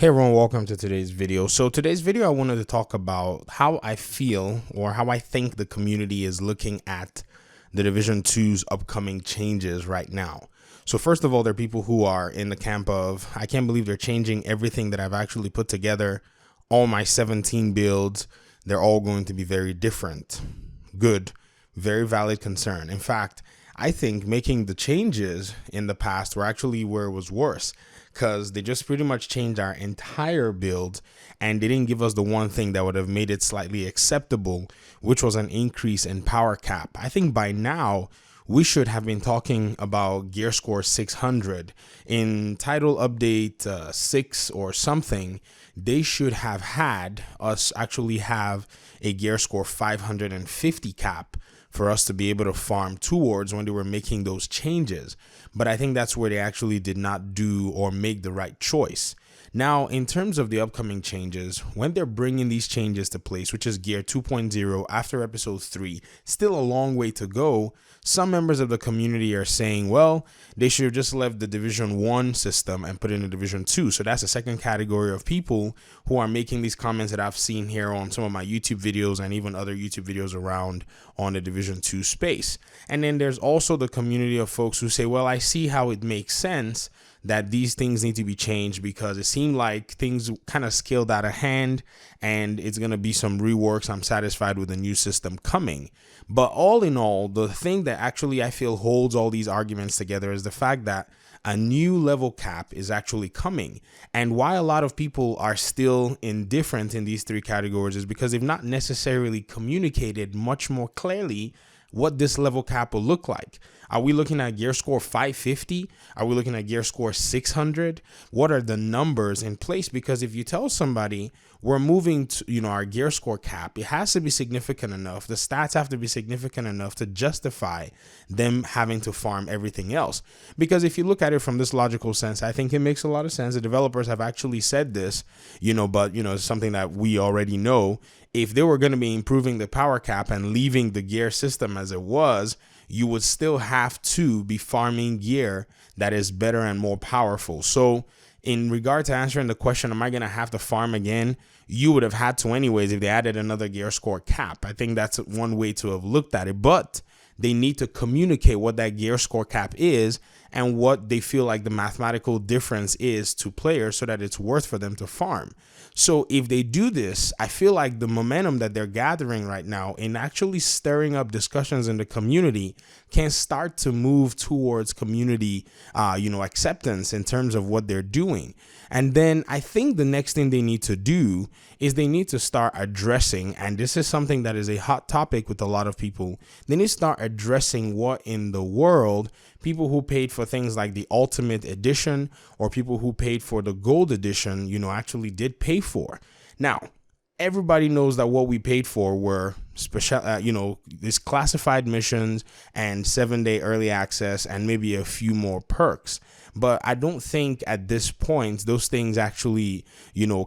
Hey everyone, welcome to today's video. So today's video, I wanted to talk about how I feel or how I think the community is looking at the Division 2's upcoming changes right now. So first of all, there are people who are in the camp of, I can't believe they're changing everything that I've actually put together. All my 17 builds, they're all going to be very different. Good, very valid concern. In fact, I think making the changes in the past were actually where it was worse, because they just pretty much changed our entire build and they didn't give us the one thing that would have made it slightly acceptable, which was an increase in power cap. I think by now we should have been talking about gear score 600 in title update 6 or something. They should have had us actually have a gear score 550 cap for us to be able to farm towards when they were making those changes. But I think that's where they actually did not do or make the right choice. Now, in terms of the upcoming changes, when they're bringing these changes to place, which is Gear 2.0 after episode 3, still a long way to go, some members of the community are saying, well, they should have just left the Division 1 system and put it in a Division 2. So that's a second category of people who are making these comments that I've seen here on some of my YouTube videos and even other YouTube videos around on the Division 2 space. And then there's also the community of folks who say, well, I see how it makes sense that these things need to be changed because it seemed like things kind of scaled out of hand and it's going to be some reworks. I'm satisfied with the new system coming. But all in all, the thing that actually I feel holds all these arguments together is the fact that a new level cap is actually coming. And why a lot of people are still indifferent in these three categories is because they've not necessarily communicated much more clearly what this level cap will look like. Are we looking at gear score 550? Are we looking at gear score 600? What are the numbers in place? Because if you tell somebody we're moving to, our gear score cap, it has to be significant enough. The stats have to be significant enough to justify them having to farm everything else. Because if you look at it from this logical sense, I think it makes a lot of sense. The developers have actually said this, but it's something that we already know. If they were going to be improving the power cap and leaving the gear system as it was, you would still have to be farming gear that is better and more powerful. So in regard to answering the question, am I going to have to farm again? You would have had to anyways if they added another gear score cap. I think that's one way to have looked at it, but they need to communicate what that gear score cap is and what they feel like the mathematical difference is to players so that it's worth for them to farm. So if they do this, I feel like the momentum that they're gathering right now in actually stirring up discussions in the community can start to move towards community, acceptance in terms of what they're doing. And then I think the next thing they need to do is they need to start addressing, and this is something that is a hot topic with a lot of people, they need to start addressing what in the world people who paid for things like the Ultimate Edition or people who paid for the Gold Edition, actually did pay for. Now, everybody knows that what we paid for were special, these classified missions and 7-day early access and maybe a few more perks. But I don't think at this point those things actually,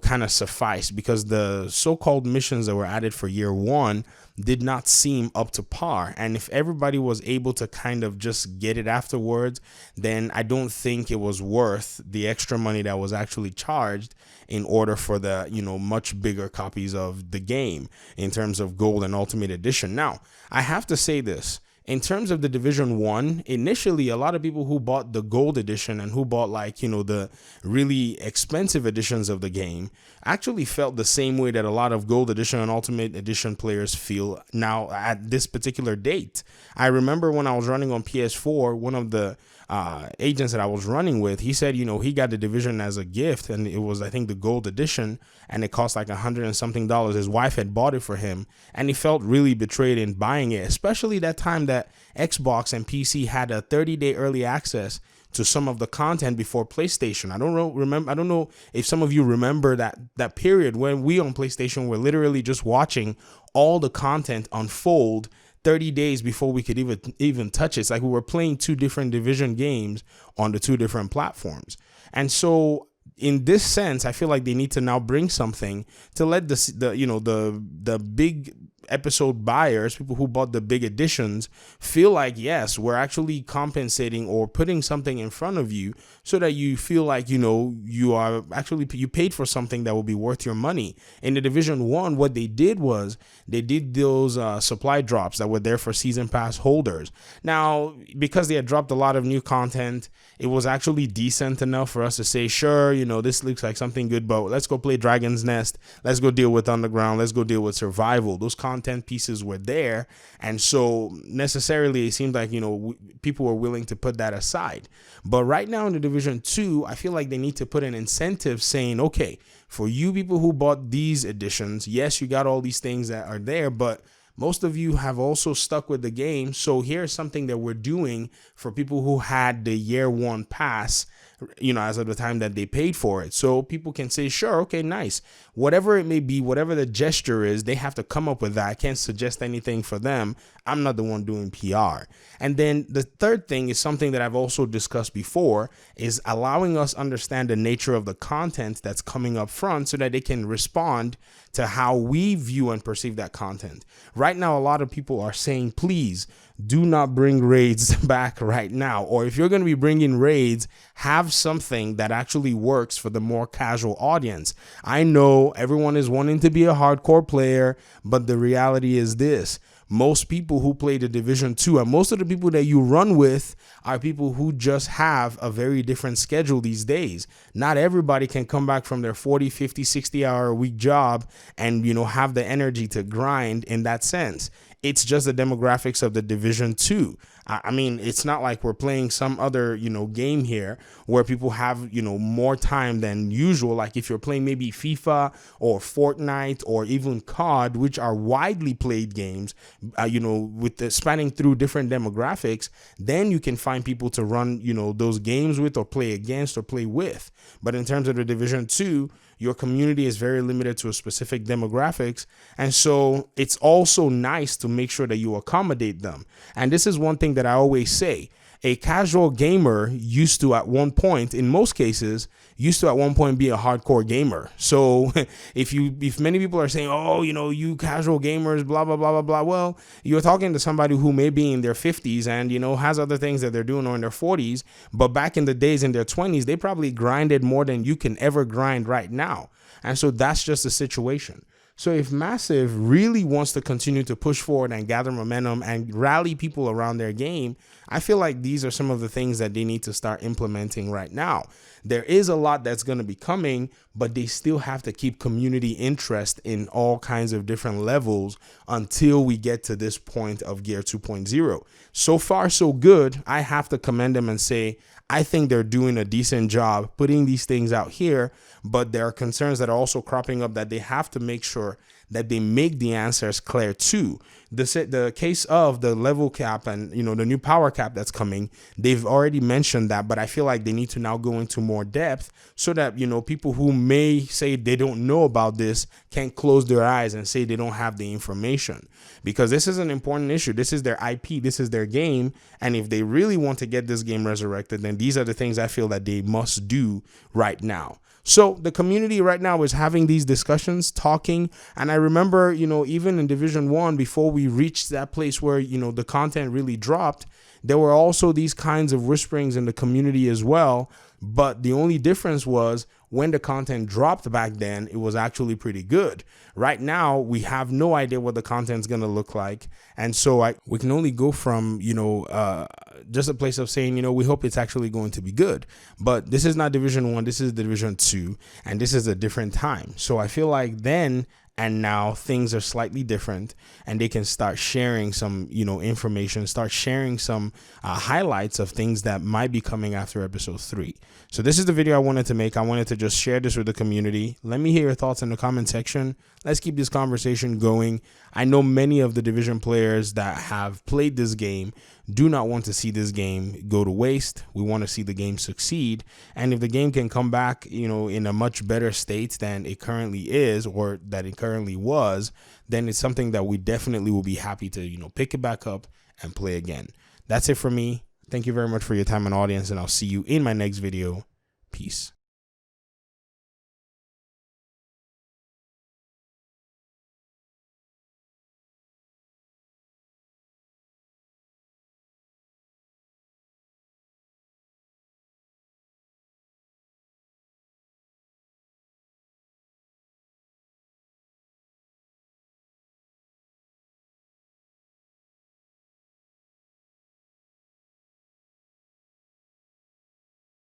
kind of suffice, because the so-called missions that were added for year 1 did not seem up to par. And if everybody was able to kind of just get it afterwards, then I don't think it was worth the extra money that was actually charged in order for the, much bigger copies of the game in terms of Gold and Ultimate Edition. Now, I have to say this. In terms of the Division 1, initially, a lot of people who bought the Gold Edition and who bought the really expensive editions of the game actually felt the same way that a lot of Gold Edition and Ultimate Edition players feel now at this particular date. I remember when I was running on PS4, one of the agents that I was running with, he said, he got the Division as a gift, and it was, I think, the Gold Edition, and it cost like $100 and something. His wife had bought it for him, and he felt really betrayed in buying it, especially that time that Xbox and PC had a 30-day early access to some of the content before PlayStation. I don't know if some of you remember that period when we on PlayStation were literally just watching all the content unfold 30 days before we could even touch it. It's like we were playing two different Division games on the two different platforms. And so in this sense, I feel like they need to now bring something to let the big episode buyers, people who bought the big editions, feel like, yes, we're actually compensating or putting something in front of you so that you feel like, you paid for something that will be worth your money. In the Division 1, what they did was they did those supply drops that were there for season pass holders. Now, because they had dropped a lot of new content, it was actually decent enough for us to say, sure, this looks like something good, but let's go play Dragon's Nest. Let's go deal with Underground. Let's go deal with Survival. Those content pieces were there. And so necessarily it seemed like, people were willing to put that aside. But right now in the Division 2, I feel like they need to put an incentive saying, okay, for you people who bought these editions, yes, you got all these things that are there, but most of you have also stuck with the game. So here's something that we're doing for people who had the year 1 pass, as of the time that they paid for it. So people can say, sure, okay, nice. Whatever it may be, whatever the gesture is, they have to come up with that. I can't suggest anything for them. I'm not the one doing PR. And then the third thing is something that I've also discussed before, is allowing us understand the nature of the content that's coming up front so that they can respond to how we view and perceive that content. Right now, a lot of people are saying, please do not bring raids back right now. Or if you're going to be bringing raids, have something that actually works for the more casual audience. I know everyone is wanting to be a hardcore player, but the reality is this. Most people who play the Division 2 and most of the people that you run with are people who just have a very different schedule these days. Not everybody can come back from their 40, 50, 60 hour a week job and, have the energy to grind in that sense. It's just the demographics of the Division 2. I mean, it's not like we're playing some other, game here where people have, more time than usual. Like if you're playing maybe FIFA or Fortnite or even COD, which are widely played games, with the spanning through different demographics, then you can find people to run, those games with or play against or play with. But in terms of the Division 2, your community is very limited to a specific demographics. And so it's also nice to make sure that you accommodate them. And this is one thing that I always say. A casual gamer used to at one point, in most cases, be a hardcore gamer. So if many people are saying, oh, you casual gamers, blah, blah, blah, blah, blah. Well, you're talking to somebody who may be in their 50s and, has other things that they're doing or in their 40s. But back in the days in their 20s, they probably grinded more than you can ever grind right now. And so that's just the situation. So if Massive really wants to continue to push forward and gather momentum and rally people around their game, I feel like these are some of the things that they need to start implementing right now. There is a lot that's going to be coming, but they still have to keep community interest in all kinds of different levels until we get to this point of Gear 2.0. So far, so good. I have to commend them and say, I think they're doing a decent job putting these things out here, but there are concerns that are also cropping up that they have to make sure that they make the answers clear too. The case of the level cap and, the new power cap that's coming, they've already mentioned that, but I feel like they need to now go into more depth so that, people who may say they don't know about this can't close their eyes and say they don't have the information, because this is an important issue. This is their IP. This is their game. And if they really want to get this game resurrected, then these are the things I feel that they must do right now. So the community right now is having these discussions, talking. And I remember, even in Division 1, before we reached that place where, the content really dropped, there were also these kinds of whisperings in the community as well. But the only difference was when the content dropped back then, it was actually pretty good. Right now, we have no idea what the content's going to look like. And so we can only go from, just a place of saying, we hope it's actually going to be good. But this is not Division 1. This is Division 2. And this is a different time. So I feel like then and now things are slightly different, and they can start sharing some, information, start sharing some highlights of things that might be coming after episode 3. So this is the video I wanted to make. I wanted to just share this with the community. Let me hear your thoughts in the comment section. Let's keep this conversation going. I know many of the Division players that have played this game do not want to see this game go to waste. We want to see the game succeed. And if the game can come back, in a much better state than it currently is or that it currently was, then it's something that we definitely will be happy to, pick it back up and play again. That's it for me. Thank you very much for your time and audience, and I'll see you in my next video. Peace.